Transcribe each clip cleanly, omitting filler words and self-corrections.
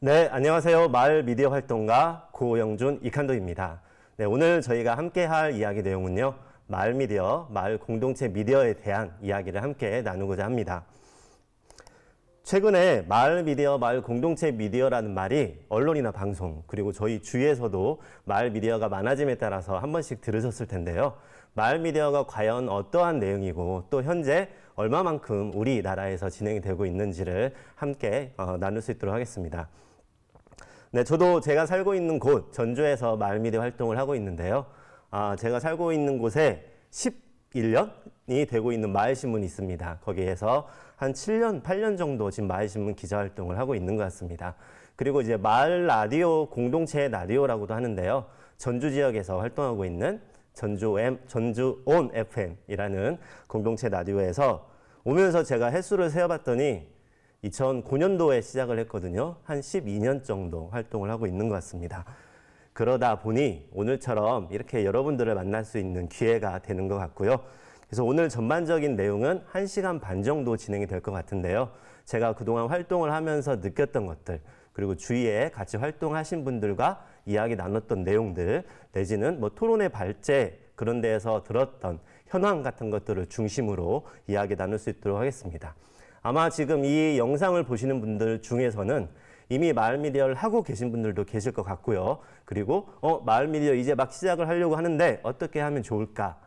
네, 안녕하세요. 마을 미디어 활동가 고영준 이칸도입니다. 네, 오늘 저희가 함께 할 이야기 내용은요. 마을 미디어, 마을 공동체 미디어에 대한 이야기를 함께 나누고자 합니다. 최근에 마을 미디어, 마을 공동체 미디어라는 말이 언론이나 방송, 그리고 저희 주위에서도 마을 미디어가 많아짐에 따라서 한 번씩 들으셨을 텐데요. 마을 미디어가 과연 어떠한 내용이고 또 현재 얼마만큼 우리나라에서 진행이 되고 있는지를 함께 나눌 수 있도록 하겠습니다. 네, 저도 제가 살고 있는 곳 전주에서 마을 미디어 활동을 하고 있는데요. 제가 살고 있는 곳에 11년이 되고 있는 마을신문이 있습니다. 거기에서 한 7년, 8년 정도 지금 마을신문 기자 활동을 하고 있는 것 같습니다. 그리고 이제 마을 라디오, 공동체 라디오라고도 하는데요. 전주 지역에서 활동하고 있는 전주온 FM이라는 공동체 라디오에서 오면서 제가 횟수를 세어봤더니 2009년도에 시작을 했거든요. 한 12년 정도 활동을 하고 있는 것 같습니다. 그러다 보니 오늘처럼 이렇게 여러분들을 만날 수 있는 기회가 되는 것 같고요. 그래서 오늘 전반적인 내용은 1시간 반 정도 진행이 될 것 같은데요. 제가 그동안 활동을 하면서 느꼈던 것들, 그리고 주위에 같이 활동하신 분들과 이야기 나눴던 내용들, 내지는 뭐 토론의 발제, 그런 데에서 들었던 현황 같은 것들을 중심으로 이야기 나눌 수 있도록 하겠습니다. 아마 지금 이 영상을 보시는 분들 중에서는 이미 마을 미디어를 하고 계신 분들도 계실 것 같고요. 그리고 마을 미디어 이제 막 시작을 하려고 하는데 어떻게 하면 좋을까?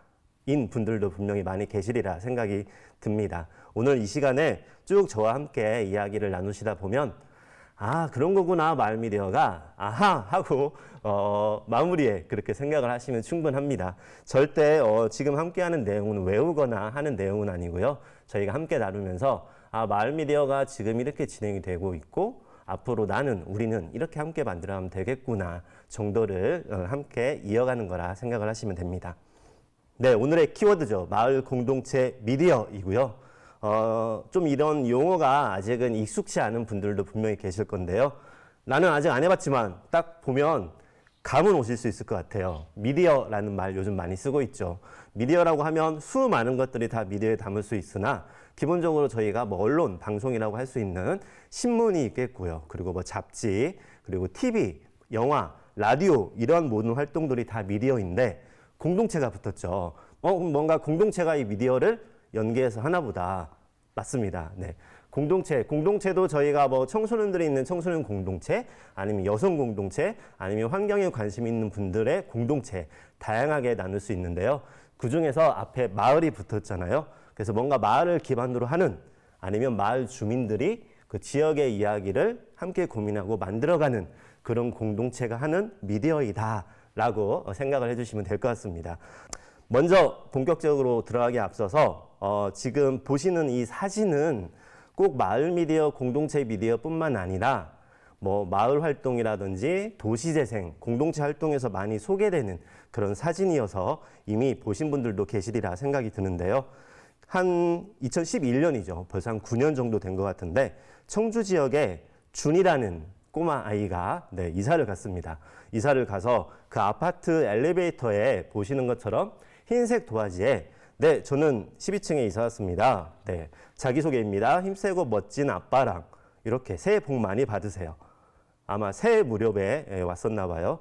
인 분들도 분명히 많이 계시리라 생각이 듭니다. 오늘 이 시간에 쭉 저와 함께 이야기를 나누시다 보면 그런 거구나 마을 미디어가 아하 하고 마무리에 그렇게 생각을 하시면 충분합니다. 절대 지금 함께하는 내용은 외우거나 하는 내용은 아니고요. 저희가 함께 나누면서 마을 미디어가 지금 이렇게 진행이 되고 있고 앞으로 우리는 이렇게 함께 만들어가면 되겠구나 정도를 함께 이어가는 거라 생각을 하시면 됩니다. 네, 오늘의 키워드죠. 마을 공동체 미디어이고요. 좀 이런 용어가 아직은 익숙치 않은 분들도 분명히 계실 건데요. 나는 아직 안 해봤지만 딱 보면 감은 오실 수 있을 것 같아요. 미디어라는 말 요즘 많이 쓰고 있죠. 미디어라고 하면 수많은 것들이 다 미디어에 담을 수 있으나 기본적으로 저희가 뭐 언론, 방송이라고 할 수 있는 신문이 있겠고요. 그리고 뭐 잡지, 그리고 TV, 영화, 라디오 이런 모든 활동들이 다 미디어인데 공동체가 붙었죠. 뭔가 공동체가 이 미디어를 연계해서 하나보다. 맞습니다. 네. 공동체도 저희가 뭐 청소년들이 있는 청소년 공동체, 아니면 여성 공동체, 아니면 환경에 관심 있는 분들의 공동체, 다양하게 나눌 수 있는데요. 그 중에서 앞에 마을이 붙었잖아요. 그래서 뭔가 마을을 기반으로 하는, 아니면 마을 주민들이 그 지역의 이야기를 함께 고민하고 만들어가는 그런 공동체가 하는 미디어이다 라고 생각을 해주시면 될 것 같습니다. 먼저 본격적으로 들어가기 앞서서 지금 보시는 이 사진은 꼭 마을 미디어, 공동체 미디어 뿐만 아니라 뭐 마을 활동이라든지 도시재생, 공동체 활동에서 많이 소개되는 그런 사진이어서 이미 보신 분들도 계시리라 생각이 드는데요. 한 2011년이죠. 벌써 한 9년 정도 된 것 같은데 청주 지역에 준이라는 꼬마 아이가 이사를 갔습니다. 이사를 가서 그 아파트 엘리베이터에 보시는 것처럼 흰색 도화지에 저는 12층에 이사 왔습니다. 자기소개입니다. 힘세고 멋진 아빠랑 이렇게 새해 복 많이 받으세요. 아마 새해 무렵에 왔었나 봐요.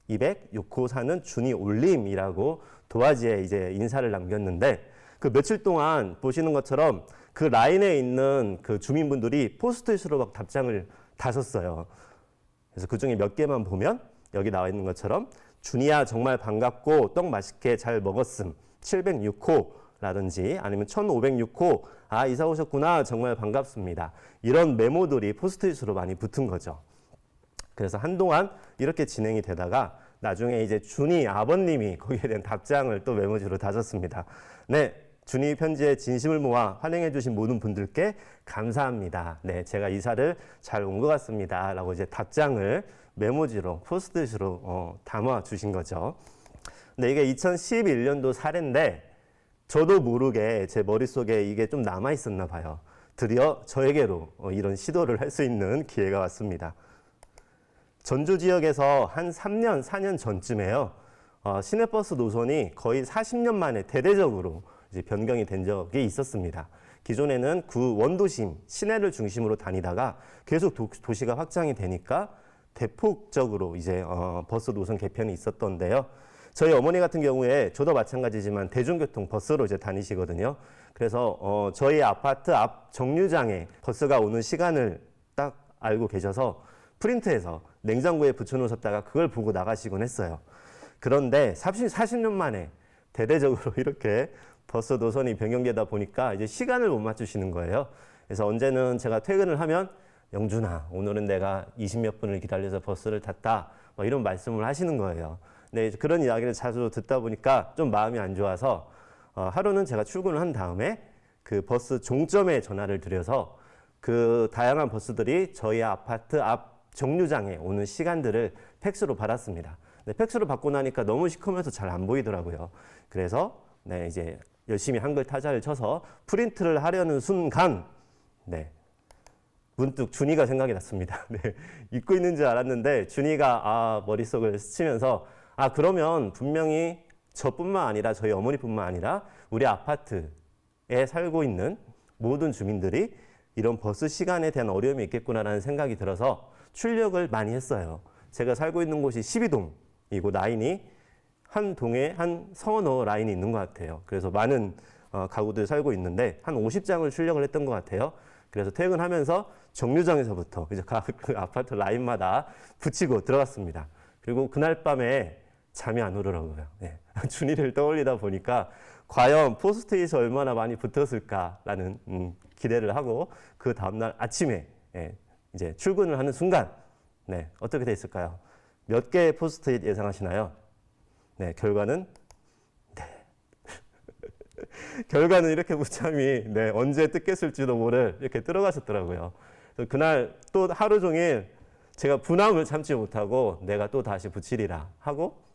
1206호 사는 준이 올림이라고 도화지에 이제 인사를 남겼는데 그 며칠 동안 보시는 것처럼 그 라인에 있는 그 주민분들이 포스트잇으로 막 답장을 다셨어요. 그래서 그 중에 몇 개만 보면 여기 나와 있는 것처럼 준이야 정말 반갑고 떡 맛있게 잘 먹었음 706호라든지 아니면 1506호 이사 오셨구나 정말 반갑습니다. 이런 메모들이 포스트잇으로 많이 붙은 거죠. 그래서 한동안 이렇게 진행이 되다가 나중에 이제 준이 아버님이 거기에 대한 답장을 또 메모지로 다셨습니다. 준이 편지에 진심을 모아 환영해 주신 모든 분들께 감사합니다. 제가 이사를 잘 온 것 같습니다. 라고 이제 답장을 메모지로, 포스트잇으로 담아 주신 거죠. 근데 이게 2011년도 사례인데 저도 모르게 제 머릿속에 이게 좀 남아 있었나 봐요. 드디어 저에게로 이런 시도를 할 수 있는 기회가 왔습니다. 전주 지역에서 한 3년, 4년 전쯤에요. 시내버스 노선이 거의 40년 만에 대대적으로 이제 변경이 된 적이 있었습니다. 기존에는 그 원도심, 시내를 중심으로 다니다가 계속 도시가 확장이 되니까 대폭적으로 이제 버스 노선 개편이 있었던데요. 저희 어머니 같은 경우에 저도 마찬가지지만 대중교통 버스로 이제 다니시거든요. 그래서 저희 아파트 앞 정류장에 버스가 오는 시간을 딱 알고 계셔서 프린트해서 냉장고에 붙여놓으셨다가 그걸 보고 나가시곤 했어요. 그런데 40년 만에 대대적으로 이렇게 버스 노선이 변경되다 보니까 이제 시간을 못 맞추시는 거예요. 그래서 언제는 제가 퇴근을 하면 영준아, 오늘은 내가 20몇 분을 기다려서 버스를 탔다. 뭐 이런 말씀을 하시는 거예요. 네, 그런 이야기를 자주 듣다 보니까 좀 마음이 안 좋아서 하루는 제가 출근을 한 다음에 그 버스 종점에 전화를 드려서 그 다양한 버스들이 저희 아파트 앞 정류장에 오는 시간들을 팩스로 받았습니다. 네, 팩스로 받고 나니까 너무 시커면서 잘 안 보이더라고요. 그래서 네, 이제 열심히 한글 타자를 쳐서 프린트를 하려는 순간 네, 문득 준이가 생각이 났습니다. 네, 잊고 있는 줄 알았는데 준이가 머릿속을 스치면서 그러면 분명히 저뿐만 아니라 저희 어머니뿐만 아니라 우리 아파트에 살고 있는 모든 주민들이 이런 버스 시간에 대한 어려움이 있겠구나라는 생각이 들어서 출력을 많이 했어요. 제가 살고 있는 곳이 12동이고 라인이 한 동에 한 서너 라인이 있는 것 같아요. 그래서 많은 가구들이 살고 있는데 한 50장을 출력을 했던 것 같아요. 그래서 퇴근하면서 정류장에서부터 이제 그 아파트 라인마다 붙이고 들어갔습니다. 그리고 그날 밤에 잠이 안 오더라고요. 네. 준이를 떠올리다 보니까 과연 포스트잇이 얼마나 많이 붙었을까라는 기대를 하고 그 다음날 아침에 이제 출근을 하는 순간 네, 어떻게 돼 있을까요? 몇 개의 포스트잇 예상하시나요? 네, 결과는 결과는 이렇게 무참히 네, 언제 뜯겼을지도 모를 이렇게 들어가셨더라고요. 그래서 그날 또 하루 종일 제가 분함을 참지 못하고 내가 또 다시 붙이리라 하고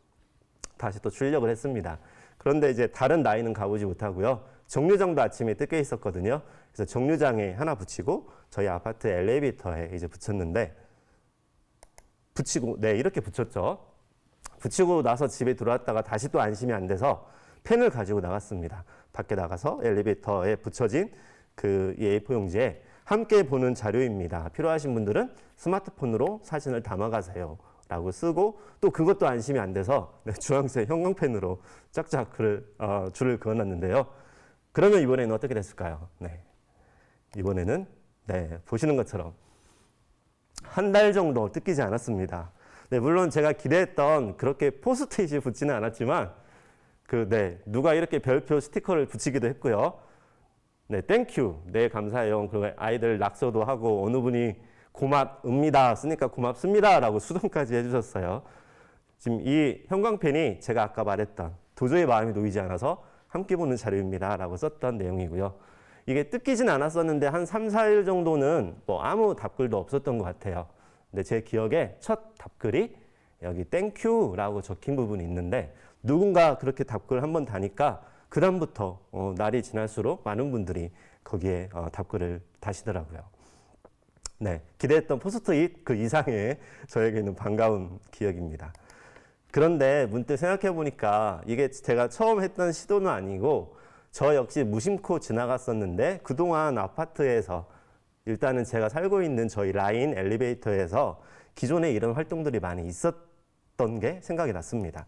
다시 또 출력을 했습니다. 그런데 이제 다른 라인은 가보지 못하고요. 정류장도 아침에 뜯겨 있었거든요. 그래서 정류장에 하나 붙이고 저희 아파트 엘리베이터에 이제 붙였는데 붙이고 네 이렇게 붙였죠. 붙이고 나서 집에 들어왔다가 다시 또 안심이 안 돼서 펜을 가지고 나갔습니다. 밖에 나가서 엘리베이터에 붙여진 그 A4 용지에 함께 보는 자료입니다. 필요하신 분들은 스마트폰으로 사진을 담아가세요. 라고 쓰고 또 그것도 안심이 안 돼서 주황색 형광펜으로 짝짝 줄을 그어놨는데요. 그러면 이번에는 어떻게 됐을까요? 네. 이번에는 네, 보시는 것처럼 한 달 정도 뜯기지 않았습니다. 네, 물론 제가 기대했던 그렇게 포스트잇이 붙지는 않았지만 누가 이렇게 별표 스티커를 붙이기도 했고요. 네, 땡큐, 네, 감사해요. 그리고 아이들 낙서도 하고 어느 분이 고맙습니다 쓰니까 고맙습니다 라고 수동까지 해주셨어요. 지금 이 형광펜이 제가 아까 말했던 도저히 마음이 놓이지 않아서 함께 보는 자료입니다 라고 썼던 내용이고요. 이게 뜯기진 않았었는데 한 3, 4일 정도는 뭐 아무 답글도 없었던 것 같아요. 근데 제 기억에 첫 답글이 여기 땡큐라고 적힌 부분이 있는데 누군가 그렇게 답글 한번 다니까 그 다음부터 날이 지날수록 많은 분들이 거기에 답글을 다시더라고요. 네, 기대했던 포스트잇 그 이상의 저에게는 반가운 기억입니다. 그런데 문득 생각해 보니까 이게 제가 처음 했던 시도는 아니고 저 역시 무심코 지나갔었는데 그동안 아파트에서 일단은 제가 살고 있는 저희 라인 엘리베이터에서 기존에 이런 활동들이 많이 있었던 게 생각이 났습니다.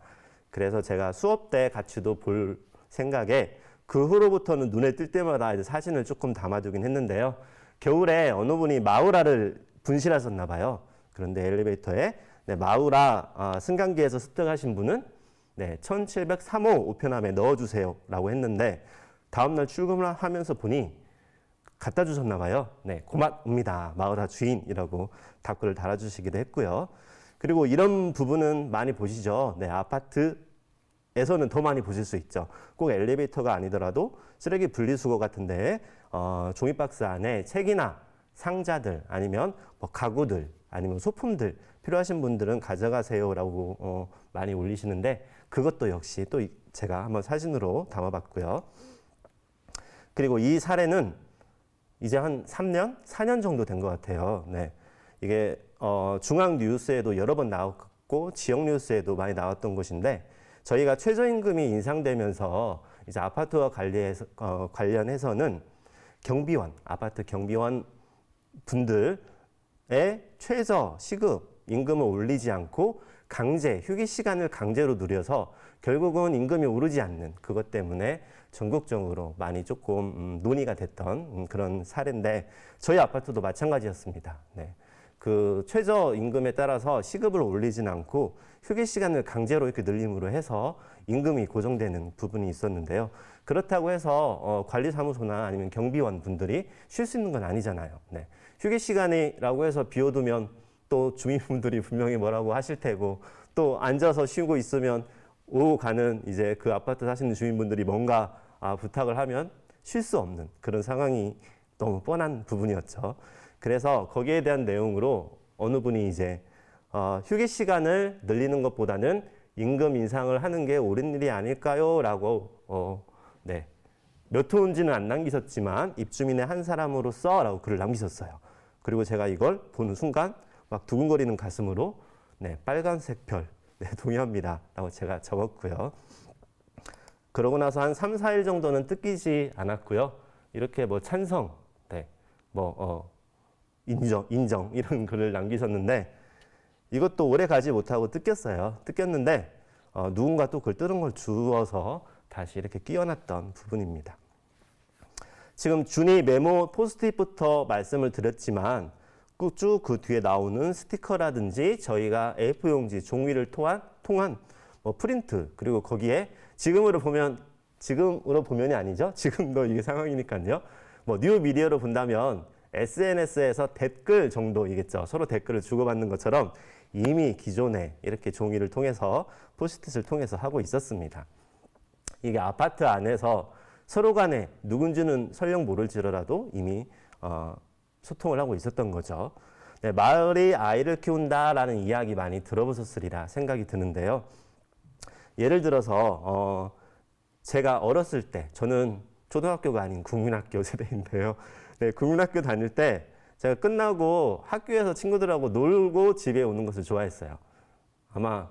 그래서 제가 수업 때 같이도 볼 생각에 그 후로부터는 눈에 띌 때마다 이제 사진을 조금 담아두긴 했는데요. 겨울에 어느 분이 마우라를 분실하셨나 봐요. 그런데 엘리베이터에 마우라 승강기에서 습득하신 분은 1703호 우편함에 넣어주세요 라고 했는데 다음날 출근을 하면서 보니 갖다 주셨나 봐요. 네, 고맙습니다. 마우라 주인이라고 답글을 달아주시기도 했고요. 그리고 이런 부분은 많이 보시죠. 네, 아파트에서는 더 많이 보실 수 있죠. 꼭 엘리베이터가 아니더라도 쓰레기 분리수거 같은데 종이박스 안에 책이나 상자들 아니면 뭐 가구들 아니면 소품들 필요하신 분들은 가져가세요라고 많이 올리시는데 그것도 역시 또 제가 한번 사진으로 담아봤고요. 그리고 이 사례는 이제 한 3년, 4년 정도 된 것 같아요. 네, 이게 중앙 뉴스에도 여러 번 나왔고 지역 뉴스에도 많이 나왔던 것인데 저희가 최저임금이 인상되면서 이제 아파트와 관련해서는 경비원, 아파트 경비원 분들의 최저 시급 임금을 올리지 않고 강제 휴게 시간을 강제로 누려서 결국은 임금이 오르지 않는 그것 때문에 전국적으로 많이 조금 논의가 됐던 그런 사례인데 저희 아파트도 마찬가지였습니다. 네. 그 최저 임금에 따라서 시급을 올리진 않고 휴게 시간을 강제로 이렇게 늘림으로 해서 임금이 고정되는 부분이 있었는데요. 그렇다고 해서 관리사무소나 아니면 경비원 분들이 쉴 수 있는 건 아니잖아요. 네. 휴게 시간이라고 해서 비워두면 또 주민분들이 분명히 뭐라고 하실 테고 또 앉아서 쉬고 있으면 오고 가는 이제 그 아파트 사시는 주민분들이 뭔가 부탁을 하면 쉴 수 없는 그런 상황이 너무 뻔한 부분이었죠. 그래서 거기에 대한 내용으로 어느 분이 이제 휴게 시간을 늘리는 것보다는 임금 인상을 하는 게 옳은 일이 아닐까요? 라고 네. 몇 호인지는 안 남기셨지만 입주민의 한 사람으로서 라고 글을 남기셨어요. 그리고 제가 이걸 보는 순간 막 두근거리는 가슴으로 네, 빨간색 별 네, 동의합니다 라고 제가 적었고요. 그러고 나서 한 3, 4일 정도는 뜯기지 않았고요. 이렇게 뭐 찬성, 네, 인정 이런 글을 남기셨는데 이것도 오래 가지 못하고 뜯겼어요. 뜯겼는데 누군가 또 글 뜯은 걸 주워서 다시 이렇게 끼워놨던 부분입니다. 지금 준이 메모 포스트잇부터 말씀을 드렸지만 쭉 그 뒤에 나오는 스티커라든지 저희가 A4 용지, 종이를 통한 뭐 프린트 그리고 거기에 지금으로 보면이 아니죠. 지금도 이게 상황이니까요. 뭐 뉴미디어로 본다면 SNS에서 댓글 정도이겠죠. 서로 댓글을 주고받는 것처럼 이미 기존에 이렇게 종이를 통해서 포스트잇을 통해서 하고 있었습니다. 이게 아파트 안에서 서로 간에 누군지는 설령 모를지라도 이미 소통을 하고 있었던 거죠. 네, 마을이 아이를 키운다라는 이야기 많이 들어보셨으리라 생각이 드는데요. 예를 들어서 제가 어렸을 때 저는 초등학교가 아닌 국민학교 세대인데요. 네, 국민학교 다닐 때 제가 끝나고 학교에서 친구들하고 놀고 집에 오는 것을 좋아했어요. 아마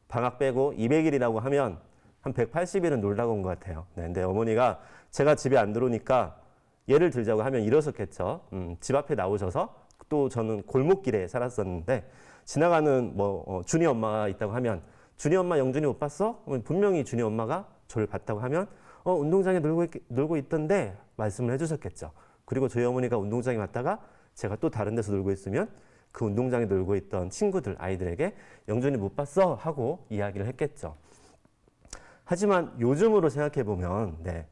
방학 빼고 200일이라고 하면 한 180일은 놀다 온 것 같아요. 네, 근데 어머니가 제가 집에 안 들어오니까 예를 들자고 하면 이러셨겠죠. 집 앞에 나오셔서 또 저는 골목길에 살았었는데 지나가는 준이 엄마가 있다고 하면 준이 엄마 영준이 못 봤어? 분명히 준이 엄마가 저를 봤다고 하면 운동장에 놀고 있던데 말씀을 해주셨겠죠. 그리고 저희 어머니가 운동장에 왔다가 제가 또 다른 데서 놀고 있으면 그 운동장에 놀고 있던 친구들, 아이들에게 영준이 못 봤어? 하고 이야기를 했겠죠. 하지만 요즘으로 생각해보면 네,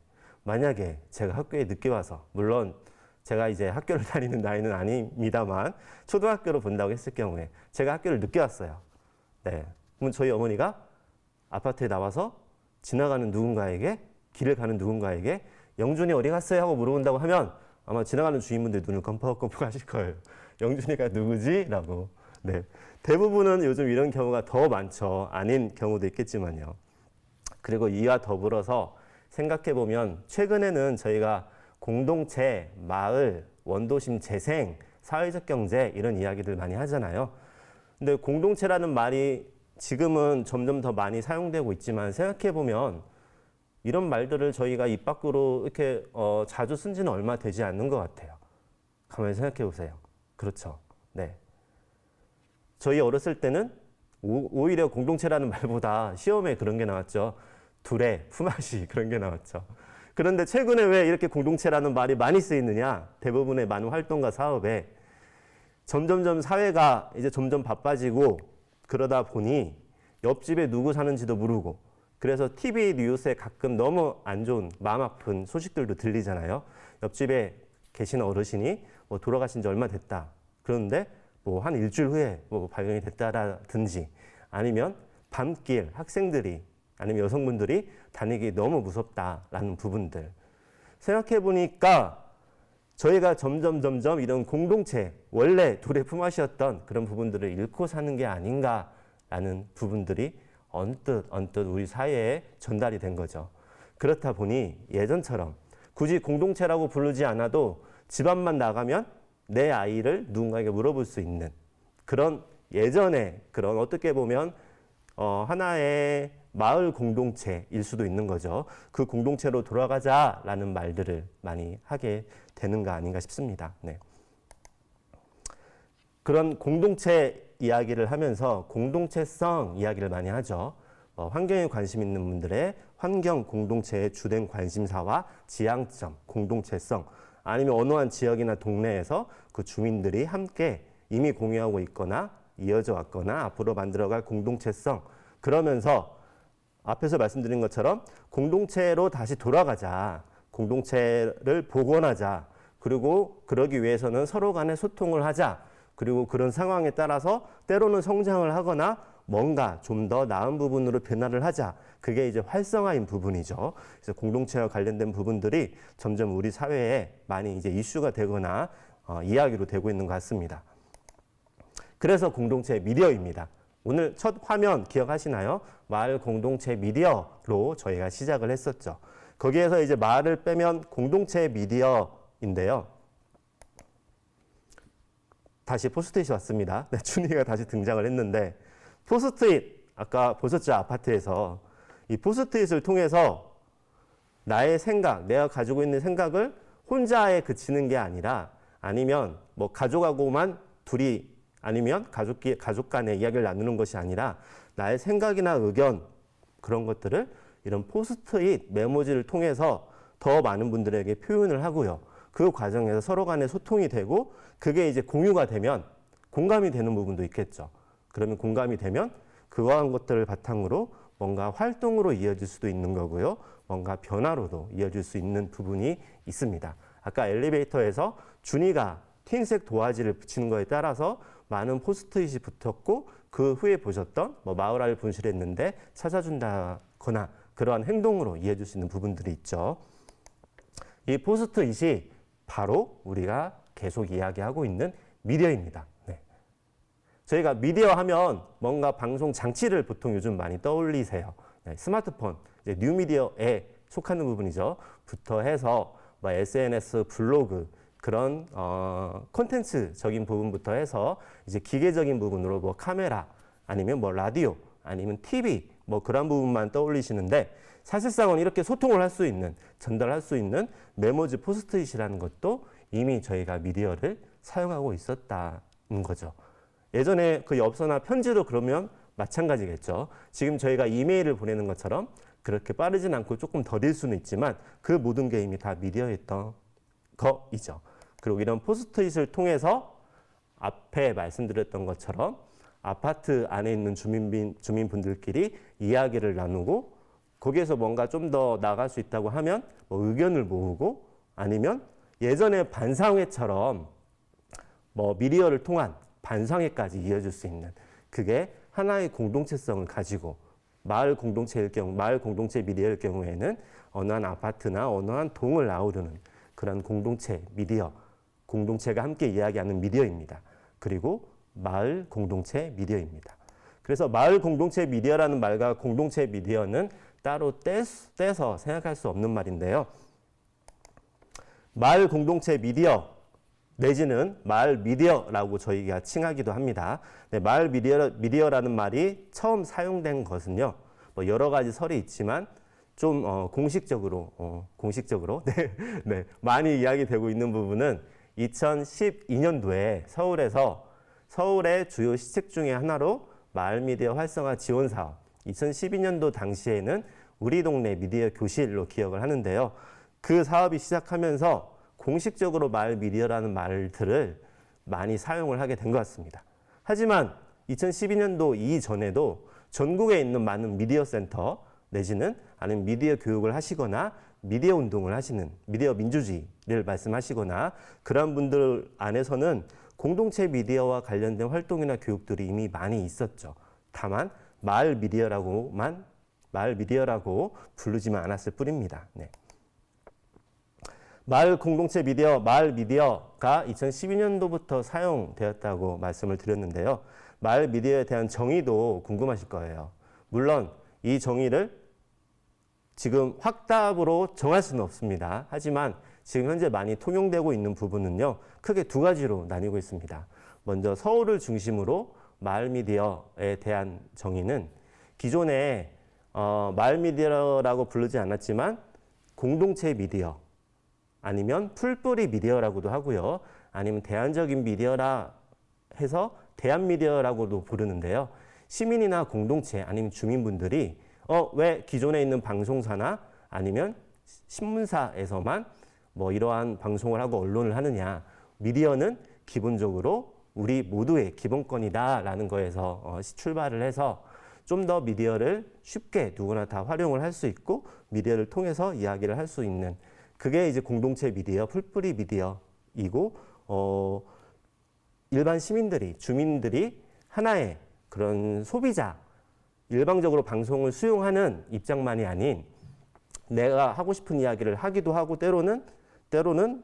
만약에 제가 학교에 늦게 와서 물론 제가 이제 학교를 다니는 나이는 아닙니다만 초등학교로 본다고 했을 경우에 제가 학교를 늦게 왔어요. 네, 그럼 저희 어머니가 아파트에 나와서 지나가는 누군가에게 길을 가는 누군가에게 영준이 어디 갔어요? 하고 물어본다고 하면 아마 지나가는 주인분들 눈을 껌뻑껌뻑 하실 거예요. 영준이가 누구지? 라고. 네, 대부분은 요즘 이런 경우가 더 많죠. 아닌 경우도 있겠지만요. 그리고 이와 더불어서 생각해보면 최근에는 저희가 공동체, 마을, 원도심 재생, 사회적 경제 이런 이야기들 많이 하잖아요. 근데 공동체라는 말이 지금은 점점 더 많이 사용되고 있지만 생각해보면 이런 말들을 저희가 입 밖으로 이렇게 자주 쓴 지는 얼마 되지 않는 것 같아요. 가만히 생각해보세요. 그렇죠. 네. 저희 어렸을 때는 오히려 공동체라는 말보다 시험에 그런 게 나왔죠. 둘의 품앗이 그런 게 나왔죠. 그런데 최근에 왜 이렇게 공동체라는 말이 많이 쓰이느냐? 대부분의 많은 활동과 사업에 점점점 사회가 이제 점점 바빠지고 그러다 보니 옆집에 누구 사는지도 모르고 그래서 TV 뉴스에 가끔 너무 안 좋은 마음 아픈 소식들도 들리잖아요. 옆집에 계신 어르신이 돌아가신 지 얼마 됐다. 그런데 한 일주일 후에 발견이 됐다라든지 아니면 밤길 학생들이 아니면 여성분들이 다니기 너무 무섭다라는 부분들. 생각해 보니까 저희가 점점 이런 공동체, 원래 둘의 품앗이었던 그런 부분들을 잃고 사는 게 아닌가라는 부분들이 언뜻 우리 사회에 전달이 된 거죠. 그렇다 보니 예전처럼 굳이 공동체라고 부르지 않아도 집 앞만 나가면 내 아이를 누군가에게 물어볼 수 있는 그런 예전에 그런 어떻게 보면 하나의 마을 공동체일 수도 있는 거죠. 그 공동체로 돌아가자라는 말들을 많이 하게 되는가 아닌가 싶습니다. 네. 그런 공동체 이야기를 하면서 공동체성 이야기를 많이 하죠. 환경에 관심 있는 분들의 환경 공동체의 주된 관심사와 지향점, 공동체성, 아니면 어느 한 지역이나 동네에서 그 주민들이 함께 이미 공유하고 있거나 이어져 왔거나 앞으로 만들어갈 공동체성, 그러면서 앞에서 말씀드린 것처럼 공동체로 다시 돌아가자, 공동체를 복원하자, 그리고 그러기 위해서는 서로 간에 소통을 하자, 그리고 그런 상황에 따라서 때로는 성장을 하거나 뭔가 좀 더 나은 부분으로 변화를 하자. 그게 이제 활성화인 부분이죠. 그래서 공동체와 관련된 부분들이 점점 우리 사회에 많이 이제 이슈가 되거나 이야기로 되고 있는 것 같습니다. 그래서 공동체 미디어입니다. 오늘 첫 화면 기억하시나요? 마을 공동체 미디어로 저희가 시작을 했었죠. 거기에서 이제 마을을 빼면 공동체 미디어인데요. 다시 포스트잇이 왔습니다. 네, 준이가 다시 등장을 했는데 포스트잇 아까 보셨죠? 아파트에서 이 포스트잇을 통해서 나의 생각, 내가 가지고 있는 생각을 혼자에 그치는 게 아니라 아니면 뭐 가족하고만 둘이 아니면 가족 간의 이야기를 나누는 것이 아니라 나의 생각이나 의견 그런 것들을 이런 포스트잇 메모지를 통해서 더 많은 분들에게 표현을 하고요. 그 과정에서 서로 간에 소통이 되고 그게 이제 공유가 되면 공감이 되는 부분도 있겠죠. 그러면 공감이 되면 그러한 것들을 바탕으로 뭔가 활동으로 이어질 수도 있는 거고요. 뭔가 변화로도 이어질 수 있는 부분이 있습니다. 아까 엘리베이터에서 준이가 흰색 도화지를 붙이는 거에 따라서 많은 포스트잇이 붙었고 그 후에 보셨던 뭐 마을화를 분실했는데 찾아준다거나 그러한 행동으로 이어질 수 있는 부분들이 있죠. 이 포스트잇이 바로 우리가 계속 이야기하고 있는 미디어입니다. 네. 저희가 미디어 하면 뭔가 방송 장치를 보통 요즘 많이 떠올리세요. 네, 스마트폰, 이제 뉴미디어에 속하는 부분이죠. 부터 해서 뭐 SNS, 블로그 그런 콘텐츠적인 부분부터 해서 이제 기계적인 부분으로 뭐 카메라 아니면 뭐 라디오 아니면 TV 뭐 그런 부분만 떠올리시는데 사실상은 이렇게 소통을 할 수 있는 전달할 수 있는 메모지 포스트잇이라는 것도 이미 저희가 미디어를 사용하고 있었다는 거죠. 예전에 그 엽서나 편지도 그러면 마찬가지겠죠. 지금 저희가 이메일을 보내는 것처럼 그렇게 빠르진 않고 조금 더딜 수는 있지만 그 모든 게 이미 다 미디어였던 거이죠. 그리고 이런 포스트잇을 통해서 앞에 말씀드렸던 것처럼 아파트 안에 있는 주민분들끼리 이야기를 나누고 거기에서 뭔가 좀 더 나아갈 수 있다고 하면 뭐 의견을 모으고 아니면 예전에 반상회처럼 뭐 미디어를 통한 반상회까지 이어질 수 있는 그게 하나의 공동체성을 가지고 마을 공동체일 경우, 마을 공동체 미디어일 경우에는 어느 한 아파트나 어느 한 동을 아우르는 그런 공동체 미디어, 공동체가 함께 이야기하는 미디어입니다. 그리고 마을 공동체 미디어입니다. 그래서 마을 공동체 미디어라는 말과 공동체 미디어는 따로 떼서 생각할 수 없는 말인데요. 마을 공동체 미디어 내지는 마을 미디어라고 저희가 칭하기도 합니다. 네, 마을 미디어라는 말이 처음 사용된 것은요. 뭐 여러 가지 설이 있지만 좀 공식적으로 네, 많이 이야기되고 있는 부분은 2012년도에 서울에서 서울의 주요 시책 중에 하나로 마을 미디어 활성화 지원 사업 2012년도 당시에는 우리 동네 미디어 교실로 기억을 하는데요. 그 사업이 시작하면서 공식적으로 마을 미디어라는 말들을 많이 사용을 하게 된 것 같습니다. 하지만 2012년도 이전에도 전국에 있는 많은 미디어 센터 내지는 아니면 미디어 교육을 하시거나 미디어 운동을 하시는 미디어 민주주의를 말씀하시거나 그런 분들 안에서는 공동체 미디어와 관련된 활동이나 교육들이 이미 많이 있었죠. 다만 마을 미디어라고 부르지만 않았을 뿐입니다. 네. 마을 공동체 미디어, 마을 미디어가 2012년도부터 사용되었다고 말씀을 드렸는데요. 마을 미디어에 대한 정의도 궁금하실 거예요. 물론 이 정의를 지금 확답으로 정할 수는 없습니다. 하지만 지금 현재 많이 통용되고 있는 부분은요. 크게 두 가지로 나뉘고 있습니다. 먼저 서울을 중심으로 마을 미디어에 대한 정의는 기존에 마을 미디어라고 부르지 않았지만 공동체 미디어 아니면 풀뿌리 미디어라고도 하고요. 아니면 대안적인 미디어라 해서 대안 미디어라고도 부르는데요. 시민이나 공동체 아니면 주민분들이 왜 기존에 있는 방송사나 아니면 신문사에서만 뭐 이러한 방송을 하고 언론을 하느냐. 미디어는 기본적으로 우리 모두의 기본권이다라는 거에서 출발을 해서 좀 더 미디어를 쉽게 누구나 다 활용을 할 수 있고 미디어를 통해서 이야기를 할 수 있는 그게 이제 공동체 미디어, 풀뿌리 미디어이고 일반 시민들이, 주민들이 하나의 그런 소비자, 일방적으로 방송을 수용하는 입장만이 아닌 내가 하고 싶은 이야기를 하기도 하고 때로는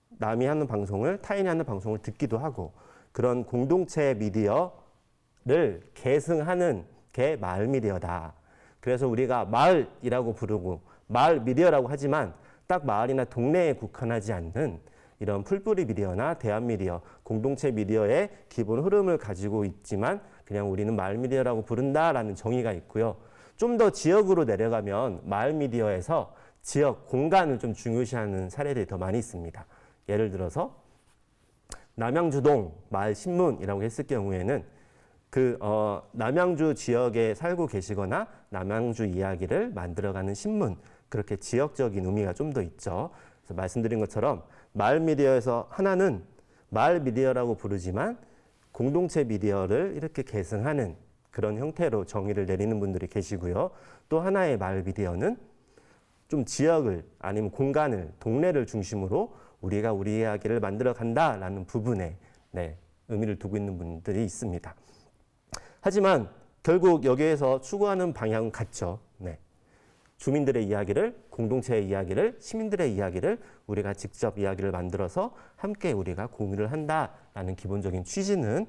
남이 하는 방송을, 타인이 하는 방송을 듣기도 하고 그런 공동체 미디어를 계승하는 게 마을 미디어다. 그래서 우리가 마을이라고 부르고 마을 미디어라고 하지만 딱 마을이나 동네에 국한하지 않는 이런 풀뿌리 미디어나 대안 미디어, 공동체 미디어의 기본 흐름을 가지고 있지만 그냥 우리는 마을 미디어라고 부른다라는 정의가 있고요. 좀 더 지역으로 내려가면 마을 미디어에서 지역, 공간을 좀 중요시하는 사례들이 더 많이 있습니다. 예를 들어서 남양주동 마을신문이라고 했을 경우에는 남양주 지역에 살고 계시거나 남양주 이야기를 만들어가는 신문, 그렇게 지역적인 의미가 좀 더 있죠. 그래서 말씀드린 것처럼 마을 미디어에서 하나는 마을 미디어라고 부르지만 공동체 미디어를 이렇게 계승하는 그런 형태로 정의를 내리는 분들이 계시고요. 또 하나의 마을 미디어는 좀 지역을 아니면 공간을, 동네를 중심으로 우리가 우리 이야기를 만들어 간다라는 부분에 의미를 두고 있는 분들이 있습니다. 하지만 결국 여기에서 추구하는 방향은 같죠. 주민들의 이야기를, 공동체의 이야기를, 시민들의 이야기를 우리가 직접 이야기를 만들어서 함께 우리가 공유를 한다라는 기본적인 취지는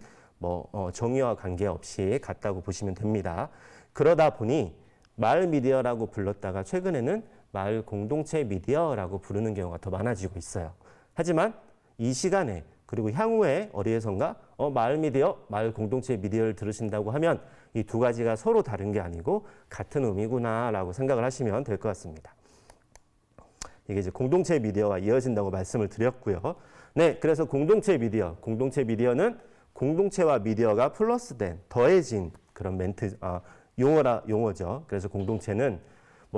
정의와 관계없이 같다고 보시면 됩니다. 그러다 보니 마을 미디어라고 불렀다가 최근에는 마을 공동체 미디어라고 부르는 경우가 더 많아지고 있어요. 하지만 이 시간에 그리고 향후에 어디에선가 마을 미디어, 마을 공동체 미디어를 들으신다고 하면 이 두 가지가 서로 다른 게 아니고 같은 의미구나라고 생각을 하시면 될 것 같습니다. 이게 이제 공동체 미디어와 이어진다고 말씀을 드렸고요. 그래서 공동체 미디어는 공동체와 미디어가 플러스된, 더해진 그런 용어죠. 그래서 공동체는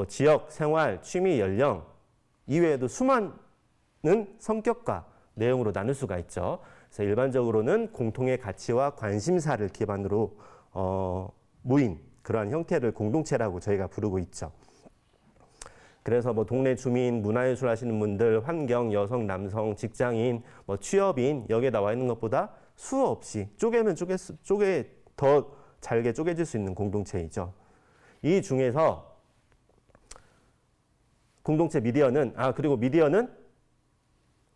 지역, 생활, 취미, 연령 이외에도 수많은 성격과 내용으로 나눌 수가 있죠. 그래서 일반적으로는 공통의 가치와 관심사를 기반으로 모인 그러한 형태를 공동체라고 저희가 부르고 있죠. 그래서 동네 주민, 문화예술 하시는 분들, 환경, 여성, 남성, 직장인, 취업인 여기에 나와 있는 것보다 수없이 쪼개면 쪼개 더 잘게 쪼개질 수 있는 공동체이죠. 이 중에서 공동체 미디어는 그리고 미디어는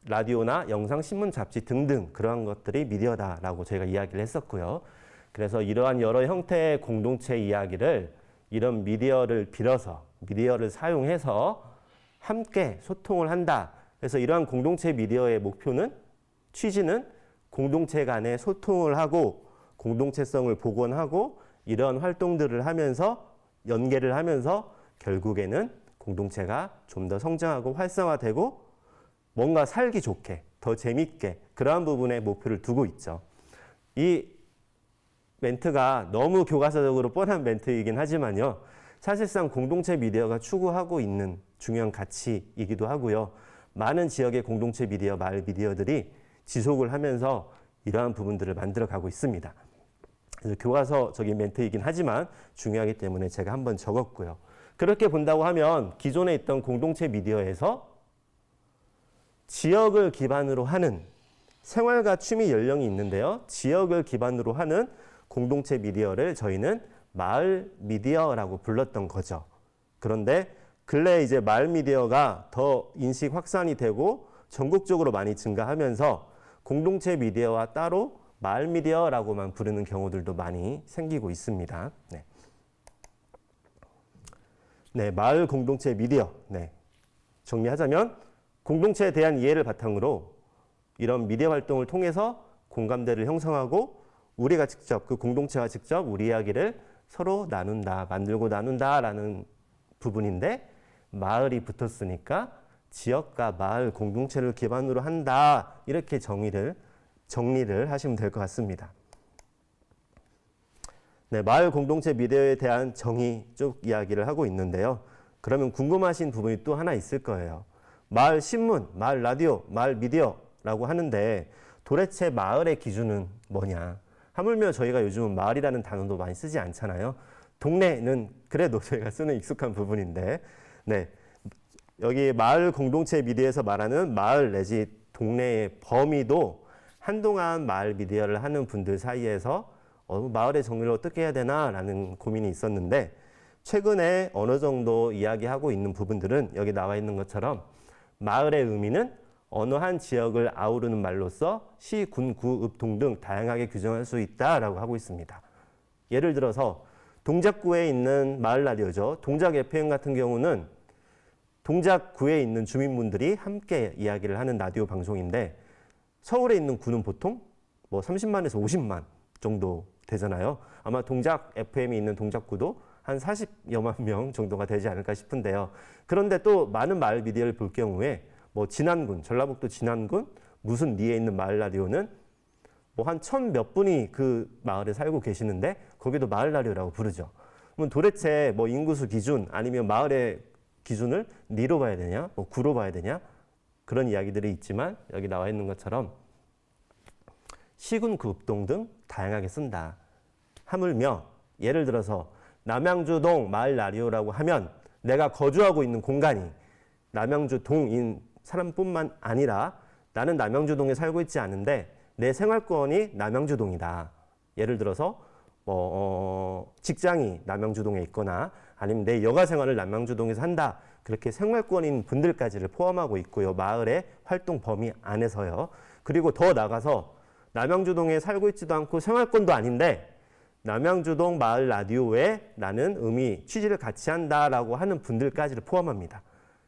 라디오나 영상, 신문, 잡지 등등 그러한 것들이 미디어다라고 저희가 이야기를 했었고요. 그래서 이러한 여러 형태의 공동체 이야기를 이런 미디어를 빌어서 미디어를 사용해서 함께 소통을 한다. 그래서 이러한 공동체 미디어의 목표는 취지는 공동체 간에 소통을 하고 공동체성을 복원하고 이러한 활동들을 하면서 연계를 하면서 결국에는 공동체가 좀 더 성장하고 활성화되고 뭔가 살기 좋게 더 재밌게 그러한 부분에 목표를 두고 있죠. 이 멘트가 너무 교과서적으로 뻔한 멘트이긴 하지만요. 사실상 공동체 미디어가 추구하고 있는 중요한 가치이기도 하고요. 많은 지역의 공동체 미디어, 마을 미디어들이 지속을 하면서 이러한 부분들을 만들어가고 있습니다. 그래서 교과서적인 멘트이긴 하지만 중요하기 때문에 제가 한번 적었고요. 그렇게 본다고 하면 기존에 있던 공동체 미디어에서 지역을 기반으로 하는 생활과 취미 연령이 있는데요. 지역을 기반으로 하는 공동체 미디어를 저희는 마을 미디어라고 불렀던 거죠. 그런데 근래 이제 마을 미디어가 더 인식 확산이 되고 전국적으로 많이 증가하면서 공동체 미디어와 따로 마을 미디어라고만 부르는 경우들도 많이 생기고 있습니다. 마을 공동체 미디어. 정리하자면 공동체에 대한 이해를 바탕으로 이런 미디어 활동을 통해서 공감대를 형성하고 우리가 직접 그 공동체와 직접 우리 이야기를 서로 나눈다, 만들고 나눈다라는 부분인데 마을이 붙었으니까 지역과 마을 공동체를 기반으로 한다. 이렇게 정리를 하시면 될 것 같습니다. 네, 마을 공동체 미디어에 대한 정의 쭉 이야기를 하고 있는데요. 그러면 궁금하신 부분이 또 하나 있을 거예요. 마을 신문, 마을 라디오, 마을 미디어라고 하는데 도대체 마을의 기준은 뭐냐? 하물며 저희가 요즘은 마을이라는 단어도 많이 쓰지 않잖아요. 동네는 그래도 저희가 쓰는 익숙한 부분인데, 네, 여기 마을 공동체 미디어에서 말하는 마을 내지 동네의 범위도 한동안 마을 미디어를 하는 분들 사이에서 마을의 정리를 어떻게 해야 되나라는 고민이 있었는데 최근에 어느 정도 이야기하고 있는 부분들은 여기 나와 있는 것처럼 마을의 의미는 어느 한 지역을 아우르는 말로써 시, 군, 구, 읍, 동 등 다양하게 규정할 수 있다라고 하고 있습니다. 예를 들어서 동작구에 있는 마을 라디오죠. 동작 FM 같은 경우는 동작구에 있는 주민분들이 함께 이야기를 하는 라디오 방송인데 서울에 있는 구는 보통 뭐 30만에서 50만 정도 되잖아요. 아마 동작 FM이 있는 동작구도 한 40여만 명 정도가 되지 않을까 싶은데요. 그런데 또 많은 마을 미디어를 볼 경우에 뭐 진안군, 전라북도 진안군 무슨 리에 있는 마을 라디오는 뭐 한 1000몇 분이 그 마을에 살고 계시는데 거기도 마을 라디오라고 부르죠. 그럼 도대체 뭐 인구수 기준 아니면 마을의 기준을 리로 봐야 되냐, 뭐 구로 봐야 되냐 그런 이야기들이 있지만 여기 나와 있는 것처럼 시군, 구, 읍동 등 다양하게 쓴다. 하물며 예를 들어서 남양주동 마을 라디오라고 하면 내가 거주하고 있는 공간이 남양주동인 사람뿐만 아니라 나는 남양주동에 살고 있지 않은데 내 생활권이 남양주동이다. 예를 들어서 직장이 남양주동에 있거나 아니면 내 여가 생활을 남양주동에서 한다. 그렇게 생활권인 분들까지를 포함하고 있고요. 마을의 활동 범위 안에서요. 그리고 더 나가서 남양주동에 살고 있지도 않고 생활권도 아닌데 남양주동 마을 라디오에 나는 취지를 같이 한다라고 하는 분들까지를 포함합니다.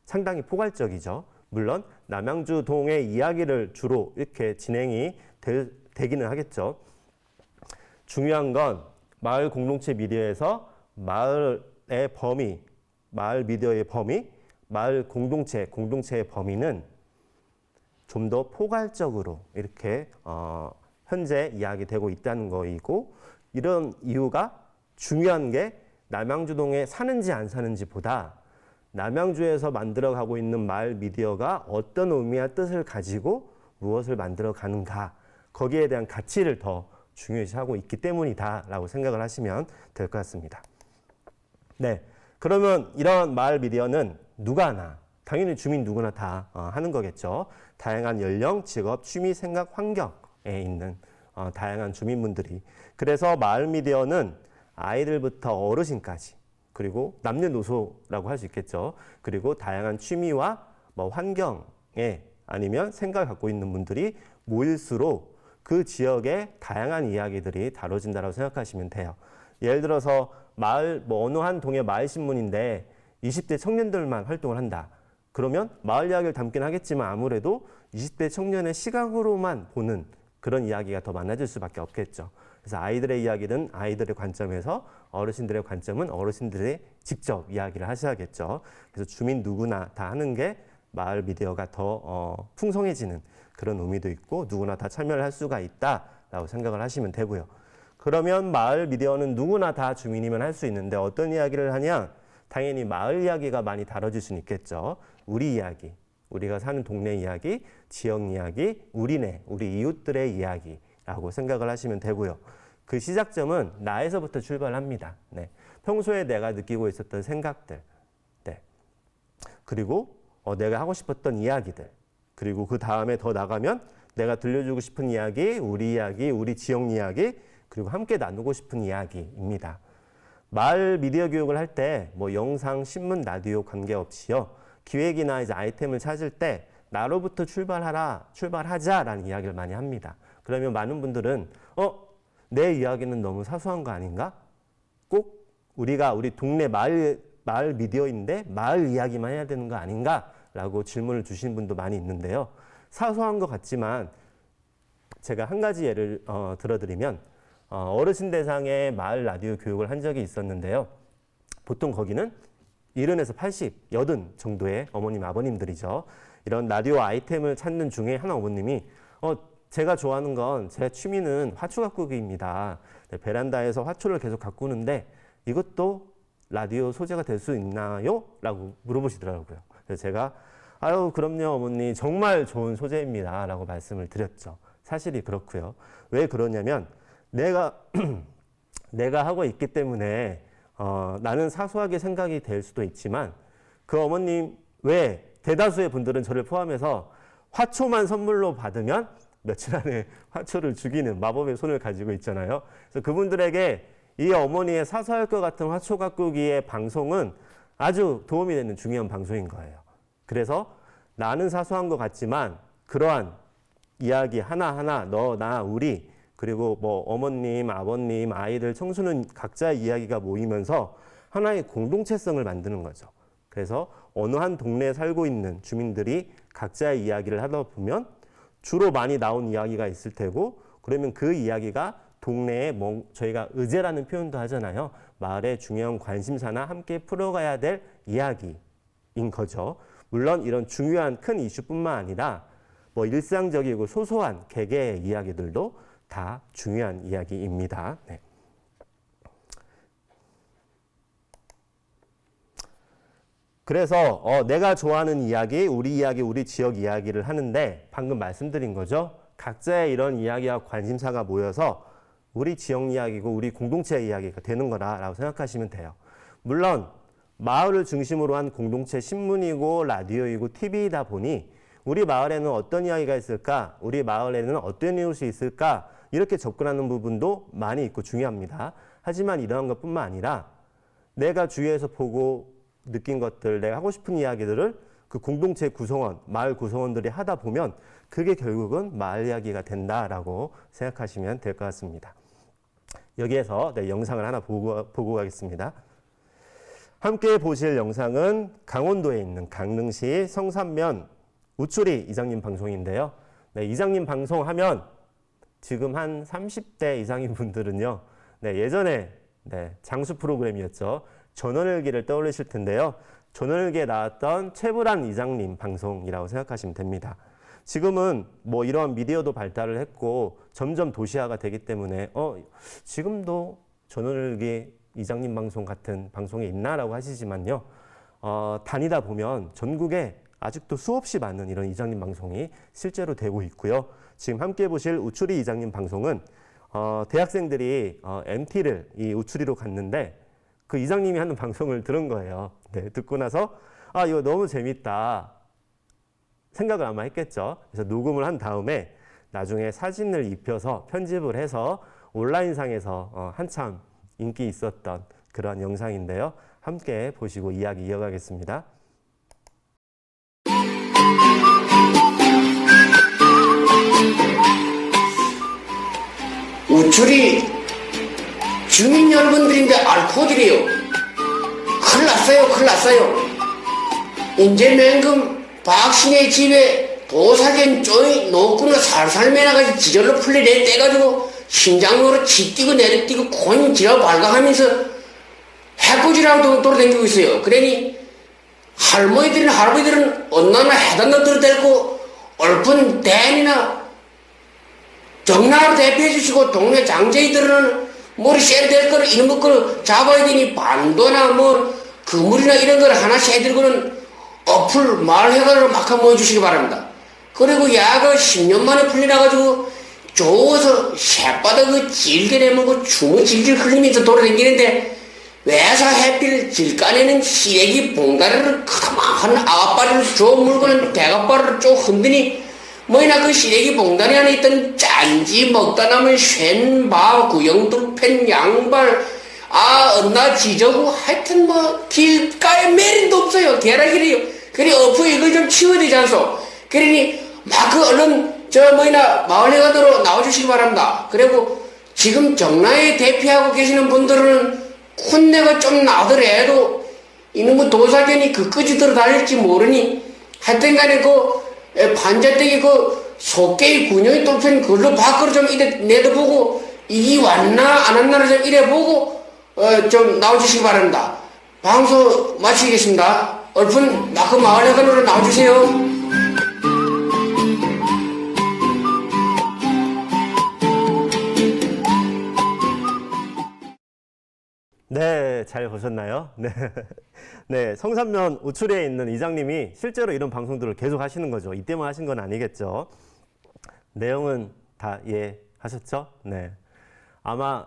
상당히 포괄적이죠. 물론 남양주동의 이야기를 주로 이렇게 진행이 되기는 하겠죠. 중요한 건 마을 공동체 미디어에서 마을의 범위, 마을 미디어의 범위, 마을 공동체의 범위는 좀 더 포괄적으로 이렇게 현재 이야기되고 있다는 거이고 이런 이유가 중요한 게 남양주동에 사는지 안 사는지보다 남양주에서 만들어가고 있는 마을 미디어가 어떤 의미와 뜻을 가지고 무엇을 만들어 가는가 거기에 대한 가치를 더 중요시하고 있기 때문이다라고 생각을 하시면 될 것 같습니다. 네, 그러면 이런 마을 미디어는 누가 하나? 당연히 주민 누구나 다 하는 거겠죠. 다양한 연령, 직업, 취미, 생각, 환경에 있는 다양한 주민분들이. 그래서 마을 미디어는 아이들부터 어르신까지 그리고 남녀노소라고 할 수 있겠죠. 그리고 다양한 취미와 환경에 아니면 생각을 갖고 있는 분들이 모일수록 그 지역의 다양한 이야기들이 다뤄진다고 생각하시면 돼요. 예를 들어서 마을 어느 한 동의 마을 신문인데 20대 청년들만 활동을 한다. 그러면 마을 이야기를 담긴 하겠지만 아무래도 20대 청년의 시각으로만 보는 그런 이야기가 더 많아질 수밖에 없겠죠. 그래서 아이들의 이야기는 아이들의 관점에서 어르신들의 관점은 어르신들의 직접 이야기를 하셔야겠죠. 그래서 주민 누구나 다 하는 게 마을 미디어가 더 풍성해지는 그런 의미도 있고 누구나 다 참여를 할 수가 있다라고 생각을 하시면 되고요. 그러면 마을 미디어는 누구나 다 주민이면 할 수 있는데 어떤 이야기를 하냐? 당연히 마을 이야기가 많이 다뤄질 수는 있겠죠. 우리 이야기, 우리가 사는 동네 이야기, 지역 이야기, 우리 이웃들의 이야기라고 생각을 하시면 되고요. 그 시작점은 나에서부터 출발합니다. 네. 평소에 내가 느끼고 있었던 생각들, 네. 그리고 내가 하고 싶었던 이야기들, 그리고 그 다음에 더 나가면 내가 들려주고 싶은 이야기, 우리 지역 이야기, 그리고 함께 나누고 싶은 이야기입니다. 마을 미디어 교육을 할 때 영상, 신문, 라디오 관계없이요. 기획이나 이제 아이템을 찾을 때 나로부터 출발하자라는 이야기를 많이 합니다. 그러면 많은 분들은 내 이야기는 너무 사소한 거 아닌가? 꼭 우리 동네 마을 미디어인데 마을 이야기만 해야 되는 거 아닌가? 라고 질문을 주시는 분도 많이 있는데요. 사소한 것 같지만 제가 한 가지 예를 들어드리면 어르신 대상의 마을 라디오 교육을 한 적이 있었는데요. 보통 거기는 70에서 80, 80 정도의 어머님, 아버님들이죠. 이런 라디오 아이템을 찾는 중에 한 어머님이 제가 좋아하는 건 제 취미는 화초 가꾸기입니다. 네, 베란다에서 화초를 계속 가꾸는데 이것도 라디오 소재가 될 수 있나요? 라고 물어보시더라고요. 그래서 제가 아유 그럼요 어머니 정말 좋은 소재입니다 라고 말씀을 드렸죠. 사실이 그렇고요. 왜 그러냐면 내가 하고 있기 때문에 나는 사소하게 생각이 될 수도 있지만 그 어머님 외 대다수의 분들은 저를 포함해서 화초만 선물로 받으면 며칠 안에 화초를 죽이는 마법의 손을 가지고 있잖아요. 그래서 그분들에게 이 어머니의 사소할 것 같은 화초 가꾸기의 방송은 아주 도움이 되는 중요한 방송인 거예요. 그래서 나는 사소한 것 같지만 그러한 이야기 하나하나 너, 나, 우리 그리고 뭐 어머님, 아버님, 아이들, 청소년 각자의 이야기가 모이면서 하나의 공동체성을 만드는 거죠. 그래서 어느 한 동네에 살고 있는 주민들이 각자의 이야기를 하다 보면 주로 많이 나온 이야기가 있을 테고 그러면 그 이야기가 동네에 저희가 의제라는 표현도 하잖아요. 마을의 중요한 관심사나 함께 풀어가야 될 이야기인 거죠. 물론 이런 중요한 큰 이슈뿐만 아니라 뭐 일상적이고 소소한 개개의 이야기들도 다 중요한 이야기입니다. 네. 그래서 내가 좋아하는 이야기, 우리 지역 이야기를 하는데 방금 말씀드린 거죠. 각자의 이런 이야기와 관심사가 모여서 우리 지역 이야기고 우리 공동체 이야기가 되는 거라고 생각하시면 돼요. 물론 마을을 중심으로 한 공동체 신문이고 라디오이고 TV이다 보니 우리 마을에는 어떤 이야기가 있을까? 우리 마을에는 어떤 이웃이 있을까? 이렇게 접근하는 부분도 많이 있고 중요합니다. 하지만 이러한 것뿐만 아니라 내가 주위에서 보고 느낀 것들, 내가 하고 싶은 이야기들을 그 공동체 구성원, 마을 구성원들이 하다 보면 그게 결국은 마을 이야기가 된다라고 생각하시면 될 것 같습니다. 여기에서 영상을 하나 보고 가겠습니다. 함께 보실 영상은 강원도에 있는 강릉시 성산면 우추리 이장님 방송인데요. 네, 이장님 방송하면 지금 한 30대 이상인 분들은요. 네, 예전에 장수 프로그램이었죠. 전원일기를 떠올리실 텐데요. 전원일기에 나왔던 최불안 이장님 방송이라고 생각하시면 됩니다. 지금은 뭐 이러한 미디어도 발달을 했고 점점 도시화가 되기 때문에 지금도 전원일기 이장님 방송 같은 방송이 있나라고 하시지만요. 다니다 보면 전국에 아직도 수없이 많은 이런 이장님 방송이 실제로 되고 있고요. 지금 함께 보실 우추리 이장님 방송은 대학생들이 MT를 이 우추리로 갔는데 그 이장님이 하는 방송을 들은 거예요. 네, 듣고 나서 이거 너무 재밌다 생각을 아마 했겠죠. 그래서 녹음을 한 다음에 나중에 사진을 입혀서 편집을 해서 온라인상에서 한참 인기 있었던 그런 영상인데요. 함께 보시고 이야기 이어가겠습니다. 우추리 주민 여러분들인데 알코올이래요. 큰일 났어요, 큰일 났어요. 이제 맹금 박신의 집에 도사견 쪼이 노끈을 살살 매나가지고 지절로 풀려내 떼가지고 심장으로 치뛰고 내려뛰고 곤 지라고 발각하면서 해코지라고 돌아다니고 있어요. 그러니 할머니들은 언나나 해단도 들어댈고 얼픈 댄이나 정나라로 대표해 주시고 동네 장제이들은 머리 쎄될 거를 이런 거를 잡아야 되니 반도나 뭐 그물이나 이런 걸 하나씩 해들고는 어플 말해가지고 막 한번 모여주시기 바랍니다. 그리고 야가 10년 만에 풀려나가지고 좋아서 새바닥을 질게 내먹고 주먹 질질 흘리면서 돌아다니는데 왜사 해필 질간에는 시래기 봉다리를 크다만 아가빠리를 줘 물고는 대가빠리를 쭉 흔드니 뭐이나 그 시래기 봉다리 안에 있던 짠지 먹다 남은 쉔바 구영등팬 양발 언나 지저구 하여튼 뭐 길가에 매린도 없어요. 개라기래요. 그래 어프 이걸 좀 치워야 되지 않소. 그러니 막 그 얼른 마을에 가도록 나와주시기 바랍니다. 그리고 지금 정나에 대피하고 계시는 분들은 콧내가 좀 나더라도 이놈의 도사견이 그까지 들어다닐지 모르니 하여튼 간에 반자떼기 속개의 군용이 뚫힌 그걸로 밖으로 좀 내다보고 이기 왔나 안 왔나를 좀 이래 보고 좀 나와주시기 바랍니다. 방송 마치겠습니다. 얼픈 낙그 마을회관으로 나와주세요. 네, 잘 보셨나요? 네. 네, 성산면 우출에 있는 이장님이 실제로 이런 방송들을 계속 하시는 거죠. 이때만 하신 건 아니겠죠. 내용은 다 이해하셨죠? 네. 아마,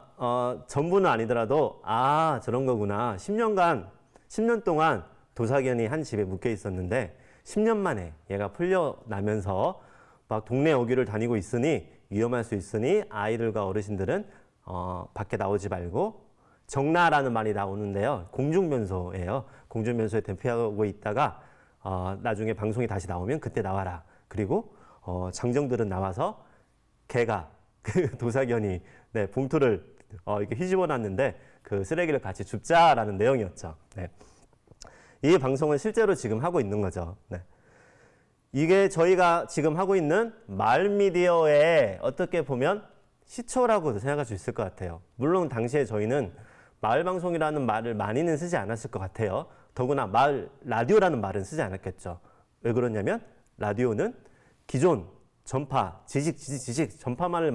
전부는 아니더라도, 아, 저런 거구나. 10년 동안 도사견이 한 집에 묶여 있었는데, 10년 만에 얘가 풀려나면서 막 동네 어귀를 다니고 있으니, 위험할 수 있으니, 아이들과 어르신들은, 밖에 나오지 말고, 정나라는 말이 나오는데요. 공중면소예요. 공중면소에 대피하고 있다가 나중에 방송이 다시 나오면 그때 나와라. 그리고 장정들은 나와서 개가 그 도사견이 네, 봉투를 이렇게 휘집어 놨는데 그 쓰레기를 같이 줍자라는 내용이었죠. 네. 이 방송은 실제로 지금 하고 있는 거죠. 네. 이게 저희가 지금 하고 있는 마을 미디어의 어떻게 보면 시초라고도 생각할 수 있을 것 같아요. 물론 당시에 저희는 마을 방송이라는 말을 많이는 쓰지 않았을 것 같아요. 더구나 마을 라디오라는 말은 쓰지 않았겠죠. 왜 그러냐면 라디오는 기존 전파, 지식 전파만을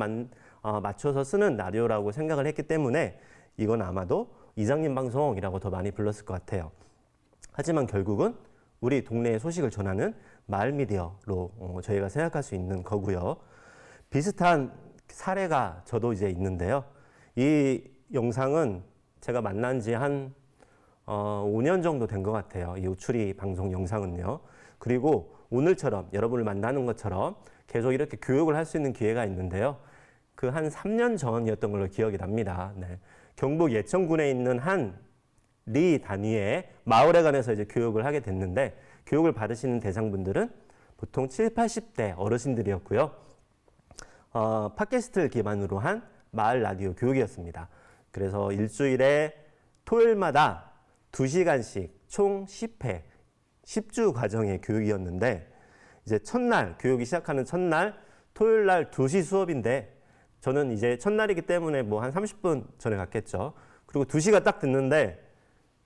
맞춰서 쓰는 라디오라고 생각을 했기 때문에 이건 아마도 이장님 방송이라고 더 많이 불렀을 것 같아요. 하지만 결국은 우리 동네의 소식을 전하는 마을 미디어로 저희가 생각할 수 있는 거고요. 비슷한 사례가 저도 이제 있는데요. 이 영상은 제가 만난 지 한 5년 정도 된 것 같아요. 이 우추리 방송 영상은요. 그리고 오늘처럼 여러분을 만나는 것처럼 계속 이렇게 교육을 할 수 있는 기회가 있는데요. 그 한 3년 전이었던 걸로 기억이 납니다. 네. 경북 예천군에 있는 한 리 단위의 마을에 관해서 이제 교육을 하게 됐는데 교육을 받으시는 대상분들은 보통 7, 80대 어르신들이었고요. 팟캐스트를 기반으로 한 마을 라디오 교육이었습니다. 그래서 일주일에 토요일마다 2시간씩 총 10회, 10주 과정의 교육이었는데 이제 첫날, 교육이 시작하는 첫날 토요일 날 2시 수업인데 저는 이제 첫날이기 때문에 뭐 한 30분 전에 갔겠죠. 그리고 2시가 딱 됐는데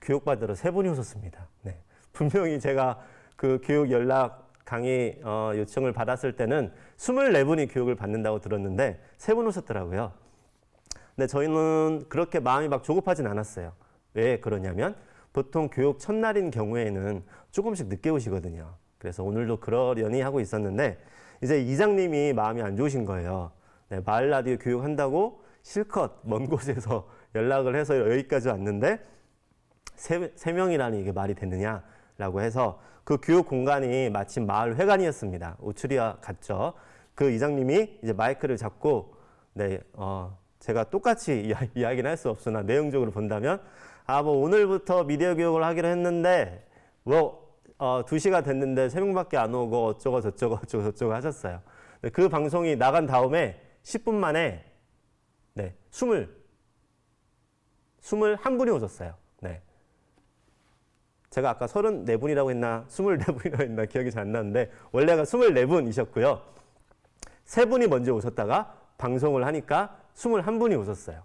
교육받으러 3분이 오셨습니다. 네. 분명히 제가 그 교육 연락 강의 요청을 받았을 때는 24분이 교육을 받는다고 들었는데 3분 오셨더라고요. 근데 저희는 그렇게 마음이 막 조급하진 않았어요. 왜 그러냐면 보통 교육 첫날인 경우에는 조금씩 늦게 오시거든요. 그래서 오늘도 그러려니 하고 있었는데 이제 이장님이 마음이 안 좋으신 거예요. 네, 마을 라디오 교육한다고 실컷 먼 곳에서 연락을 해서 여기까지 왔는데 세 명이라니 이게 말이 되느냐라고 해서 그 교육 공간이 마침 마을 회관이었습니다. 우추리와 같죠. 그 이장님이 이제 마이크를 잡고 네, 제가 똑같이 이야기는 할 수 없으나 내용적으로 본다면 뭐 오늘부터 미디어 교육을 하기로 했는데 2시가 됐는데 3명밖에 안 오고 어쩌고 저쩌고 하셨어요. 그 방송이 나간 다음에 10분 만에 네, 21분이 오셨어요. 네. 제가 아까 34분이라고 했나 24분이라고 했나 기억이 잘 안 나는데 원래가 24분이셨고요. 3분이 먼저 오셨다가 방송을 하니까 21분이 오셨어요.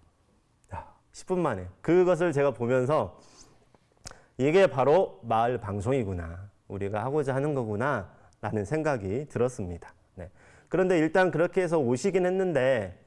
10분 만에. 그것을 제가 보면서 이게 바로 마을 방송이구나. 우리가 하고자 하는 거구나. 라는 생각이 들었습니다. 네. 그런데 일단 그렇게 해서 오시긴 했는데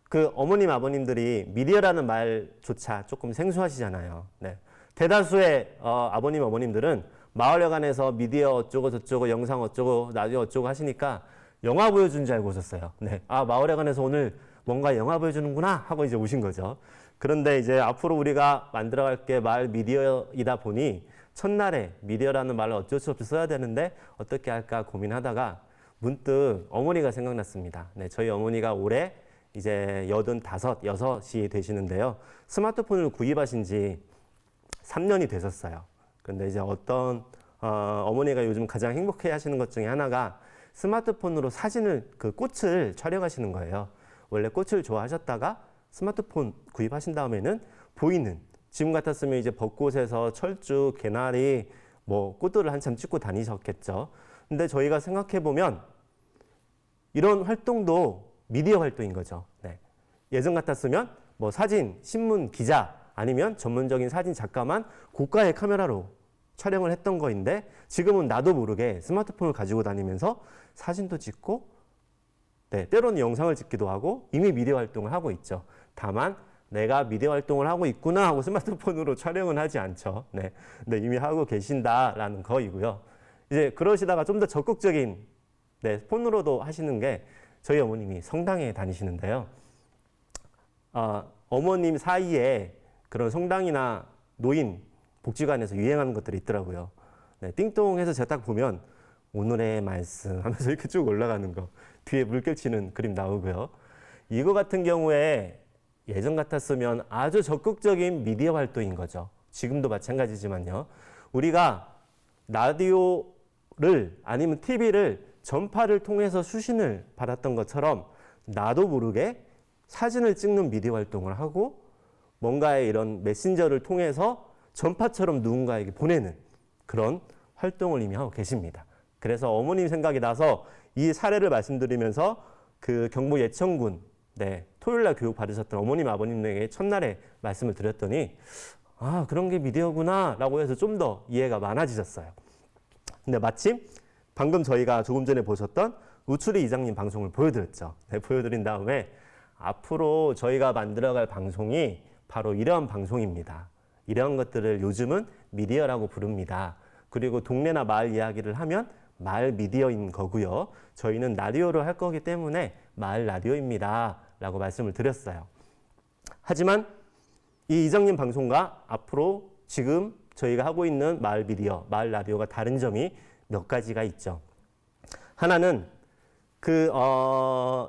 그 어머님, 아버님들이 미디어라는 말조차 조금 생소하시잖아요. 네. 대다수의 아버님, 어머님들은 마을회관에서 미디어 어쩌고 저쩌고 영상 어쩌고 라디오 어쩌고 하시니까 영화 보여준 줄 알고 오셨어요. 네. 마을회관에서 오늘 뭔가 영화 보여주는구나 하고 이제 오신 거죠. 그런데 이제 앞으로 우리가 만들어갈 게 마을 미디어이다 보니 첫날에 미디어라는 말을 어쩔 수 없이 써야 되는데 어떻게 할까 고민하다가 문득 어머니가 생각났습니다. 네, 저희 어머니가 올해 이제 85, 6이 되시는데요. 스마트폰을 구입하신 지 3년이 되셨어요. 그런데 이제 어떤 어머니가 요즘 가장 행복해 하시는 것 중에 하나가 스마트폰으로 그 꽃을 촬영하시는 거예요. 원래 꽃을 좋아하셨다가 스마트폰 구입하신 다음에는 보이는 지금 같았으면 이제 벚꽃에서 철쭉, 개나리, 뭐 꽃들을 한참 찍고 다니셨겠죠. 근데 저희가 생각해 보면 이런 활동도 미디어 활동인 거죠. 네. 예전 같았으면 뭐 사진, 신문, 기자 아니면 전문적인 사진 작가만 고가의 카메라로 촬영을 했던 거인데 지금은 나도 모르게 스마트폰을 가지고 다니면서 사진도 찍고 네, 때로는 영상을 찍기도 하고 이미 미디어 활동을 하고 있죠. 다만 내가 미디어 활동을 하고 있구나 하고 스마트폰으로 촬영은 하지 않죠. 네, 근데 이미 하고 계신다라는 거이고요. 이제 그러시다가 좀 더 적극적인 네, 폰으로도 하시는 게 저희 어머님이 성당에 다니시는데요. 어머님 사이에 그런 성당이나 노인 복지관에서 유행하는 것들이 있더라고요. 네, 띵동해서 제가 딱 보면 오늘의 말씀 하면서 이렇게 쭉 올라가는 거 뒤에 물결 치는 그림 나오고요. 이거 같은 경우에 예전 같았으면 아주 적극적인 미디어 활동인 거죠. 지금도 마찬가지지만요. 우리가 라디오를 아니면 TV를 전파를 통해서 수신을 받았던 것처럼 나도 모르게 사진을 찍는 미디어 활동을 하고 뭔가의 이런 메신저를 통해서 전파처럼 누군가에게 보내는 그런 활동을 이미 하고 계십니다. 그래서 어머님 생각이 나서 이 사례를 말씀드리면서 그 경북 예천군 네, 토요일날 교육 받으셨던 어머님 아버님에게 첫날에 말씀을 드렸더니 아 그런 게 미디어구나 라고 해서 좀 더 이해가 많아지셨어요. 근데 마침 방금 저희가 조금 전에 보셨던 우추리 이장님 방송을 보여드렸죠. 네, 보여드린 다음에 앞으로 저희가 만들어갈 방송이 바로 이러한 방송입니다. 이러한 것들을 요즘은 미디어라고 부릅니다. 그리고 동네나 마을 이야기를 하면 마을 미디어인 거고요. 저희는 라디오를 할 거기 때문에 마을 라디오입니다. 라고 말씀을 드렸어요. 하지만 이 이장님 방송과 앞으로 지금 저희가 하고 있는 마을 미디어, 마을 라디오가 다른 점이 몇 가지가 있죠. 하나는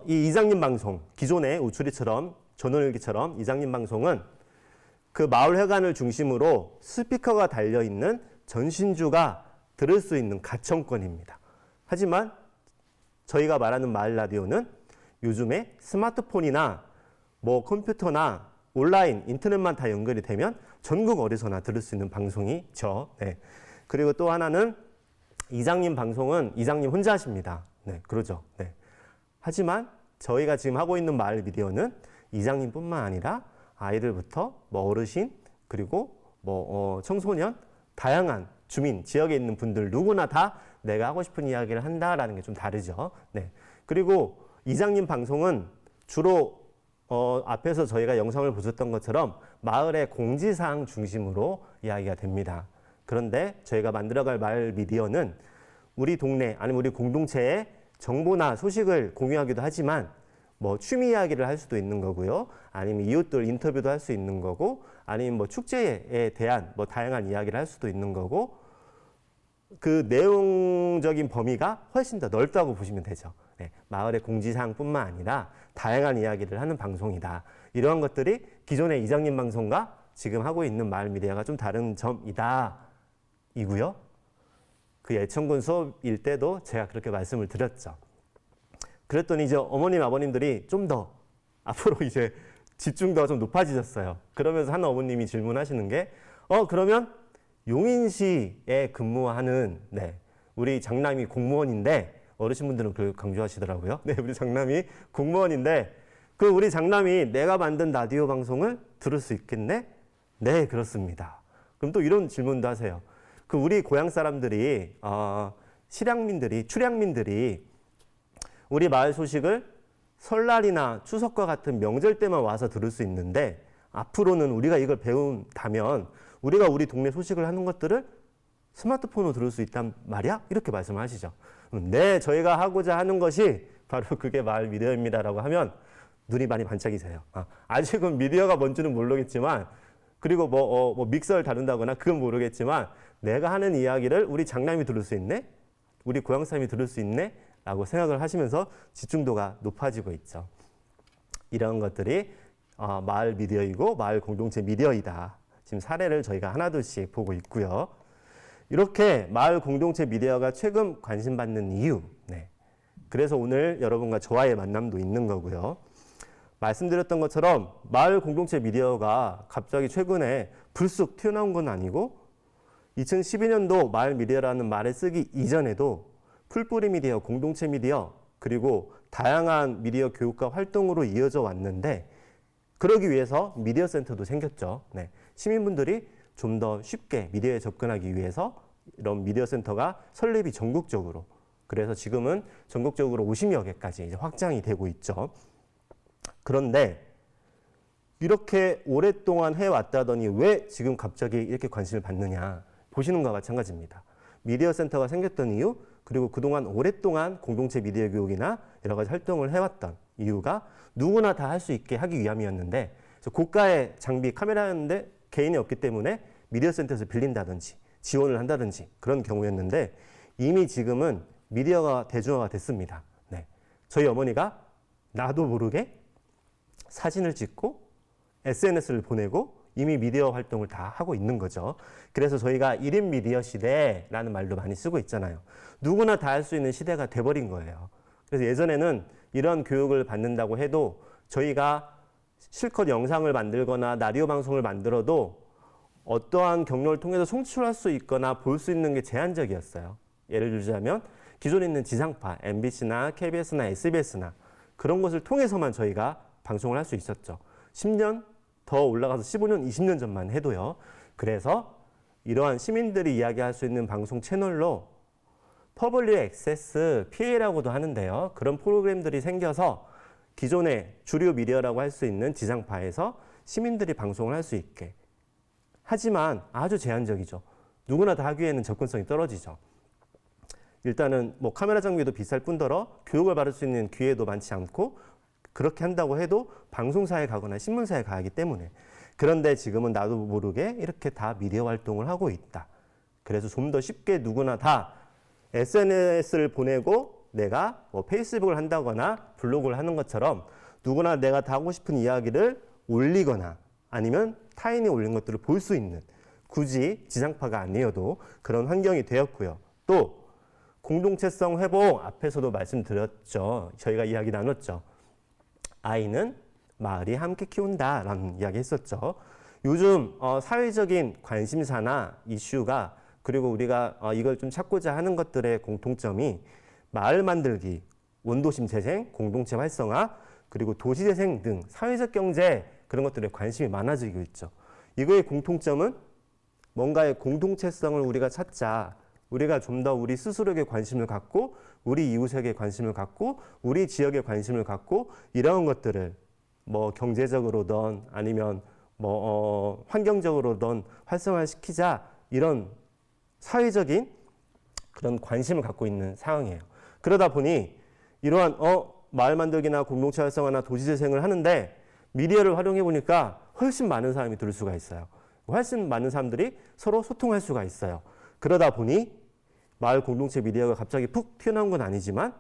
이 이장님 방송, 기존의 우추리처럼 전원일기처럼 이장님 방송은 그 마을회관을 중심으로 스피커가 달려있는 전신주가 들을 수 있는 가청권입니다. 하지만 저희가 말하는 마을 라디오는 요즘에 스마트폰이나 뭐 컴퓨터나 온라인, 인터넷만 다 연결이 되면 전국 어디서나 들을 수 있는 방송이죠. 네. 그리고 또 하나는 이장님 방송은 이장님 혼자 하십니다. 네, 그러죠. 네. 하지만 저희가 지금 하고 있는 마을 미디어는 이장님뿐만 아니라 아이들부터 뭐 어르신 그리고 뭐 청소년 다양한 주민 지역에 있는 분들 누구나 다 내가 하고 싶은 이야기를 한다라는 게 좀 다르죠. 네. 그리고 이장님 방송은 주로 앞에서 저희가 영상을 보셨던 것처럼 마을의 공지사항 중심으로 이야기가 됩니다. 그런데 저희가 만들어갈 마을 미디어는 우리 동네 아니면 우리 공동체의 정보나 소식을 공유하기도 하지만 뭐 취미 이야기를 할 수도 있는 거고요. 아니면 이웃들 인터뷰도 할 수 있는 거고 아니면 뭐 축제에 대한 뭐 다양한 이야기를 할 수도 있는 거고 그 내용적인 범위가 훨씬 더 넓다고 보시면 되죠. 네, 마을의 공지사항뿐만 아니라 다양한 이야기를 하는 방송이다. 이러한 것들이 기존의 이장님 방송과 지금 하고 있는 마을 미디어가 좀 다른 점이다. 이고요. 그 예천군 수업일 때도 제가 그렇게 말씀을 드렸죠. 그랬더니 이제 어머님, 아버님들이 좀 더 앞으로 이제 집중도가 좀 높아지셨어요. 그러면서 한 어머님이 질문하시는 게, 그러면 용인시에 근무하는, 네, 우리 장남이 공무원인데, 어르신분들은 그걸 강조하시더라고요. 네, 우리 장남이 공무원인데, 그 우리 장남이 내가 만든 라디오 방송을 들을 수 있겠네? 네, 그렇습니다. 그럼 또 이런 질문도 하세요. 그 우리 고향 사람들이, 출향민들이 우리 마을 소식을 설날이나 추석과 같은 명절 때만 와서 들을 수 있는데 앞으로는 우리가 이걸 배운다면 우리가 우리 동네 소식을 하는 것들을 스마트폰으로 들을 수 있단 말이야? 이렇게 말씀하시죠. 네, 저희가 하고자 하는 것이 바로 그게 마을 미디어입니다라고 하면 눈이 많이 반짝이세요. 아직은 미디어가 뭔지는 모르겠지만 그리고 뭐 믹서를 다룬다거나 그건 모르겠지만 내가 하는 이야기를 우리 장남이 들을 수 있네? 우리 고향 사람이 들을 수 있네? 라고 생각을 하시면서 집중도가 높아지고 있죠. 이런 것들이 마을 미디어이고 마을 공동체 미디어이다. 지금 사례를 저희가 하나둘씩 보고 있고요. 이렇게 마을 공동체 미디어가 최근 관심받는 이유. 네. 그래서 오늘 여러분과 저와의 만남도 있는 거고요. 말씀드렸던 것처럼 마을 공동체 미디어가 갑자기 최근에 불쑥 튀어나온 건 아니고 2012년도 마을 미디어라는 말을 쓰기 이전에도 풀뿌리 미디어, 공동체 미디어, 그리고 다양한 미디어 교육과 활동으로 이어져 왔는데 그러기 위해서 미디어 센터도 생겼죠. 네. 시민분들이 좀 더 쉽게 미디어에 접근하기 위해서 이런 미디어 센터가 설립이 전국적으로, 그래서 지금은 전국적으로 50여 개까지 이제 확장이 되고 있죠. 그런데 이렇게 오랫동안 해왔다더니 왜 지금 갑자기 이렇게 관심을 받느냐 보시는 것과 마찬가지입니다. 미디어 센터가 생겼던 이유, 그리고 그동안 오랫동안 공동체 미디어 교육이나 여러 가지 활동을 해왔던 이유가 누구나 다 할 수 있게 하기 위함이었는데, 그래서 고가의 장비 카메라였는데 개인이 없기 때문에 미디어 센터에서 빌린다든지 지원을 한다든지 그런 경우였는데, 이미 지금은 미디어가 대중화가 됐습니다. 네. 저희 어머니가 나도 모르게 사진을 찍고 SNS를 보내고 이미 미디어 활동을 다 하고 있는 거죠. 그래서 저희가 1인 미디어 시대라는 말도 많이 쓰고 있잖아요. 누구나 다 할 수 있는 시대가 돼버린 거예요. 그래서 예전에는 이런 교육을 받는다고 해도 저희가 실컷 영상을 만들거나 라디오 방송을 만들어도 어떠한 경로를 통해서 송출할 수 있거나 볼 수 있는 게 제한적이었어요. 예를 들자면 기존에 있는 지상파, MBC나 KBS나 SBS나 그런 것을 통해서만 저희가 방송을 할 수 있었죠. 10년 더 올라가서 15년, 20년 전만 해도요. 그래서 이러한 시민들이 이야기할 수 있는 방송 채널로 퍼블릭 액세스 PA라고도 하는데요. 그런 프로그램들이 생겨서 기존의 주류 미디어라고 할 수 있는 지상파에서 시민들이 방송을 할 수 있게. 하지만 아주 제한적이죠. 누구나 다 하기에는 접근성이 떨어지죠. 일단은 뭐 카메라 장비도 비쌀 뿐더러 교육을 받을 수 있는 기회도 많지 않고, 그렇게 한다고 해도 방송사에 가거나 신문사에 가기 때문에. 그런데 지금은 나도 모르게 이렇게 다 미디어 활동을 하고 있다. 그래서 좀 더 쉽게 누구나 다 SNS를 보내고 내가 뭐 페이스북을 한다거나 블로그를 하는 것처럼 누구나 내가 다 하고 싶은 이야기를 올리거나 아니면 타인이 올린 것들을 볼 수 있는, 굳이 지상파가 아니어도 그런 환경이 되었고요. 또 공동체성 회복, 앞에서도 말씀드렸죠. 저희가 이야기 나눴죠. 아이는 마을이 함께 키운다라는 이야기 했었죠. 요즘 사회적인 관심사나 이슈가, 그리고 우리가 이걸 좀 찾고자 하는 것들의 공통점이 마을 만들기, 원도심 재생, 공동체 활성화, 그리고 도시 재생 등 사회적 경제, 그런 것들에 관심이 많아지고 있죠. 이거의 공통점은 뭔가의 공동체성을 우리가 찾자. 우리가 좀 더 우리 스스로에게 관심을 갖고, 우리 이웃에게 관심을 갖고, 우리 지역에 관심을 갖고, 이런 것들을 뭐 경제적으로든 아니면 뭐 환경적으로든 활성화시키자, 이런 사회적인 그런 관심을 갖고 있는 상황이에요. 그러다 보니 이러한 마을 만들기나 공동체 활성화나 도시 재생을 하는데 미디어를 활용해 보니까 훨씬 많은 사람이 들 수가 있어요. 훨씬 많은 사람들이 서로 소통할 수가 있어요. 그러다 보니 마을 공동체 미디어가 갑자기 푹 튀어나온 건 아니지만,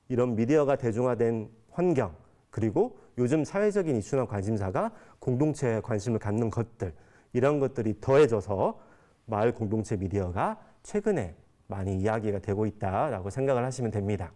이런 미디어가 대중화된 환경, 그리고 요즘 사회적인 이슈나 관심사가 공동체에 관심을 갖는 것들, 이런 것들이 더해져서 마을 공동체 미디어가 최근에 많이 이야기가 되고 있다라고 생각을 하시면 됩니다.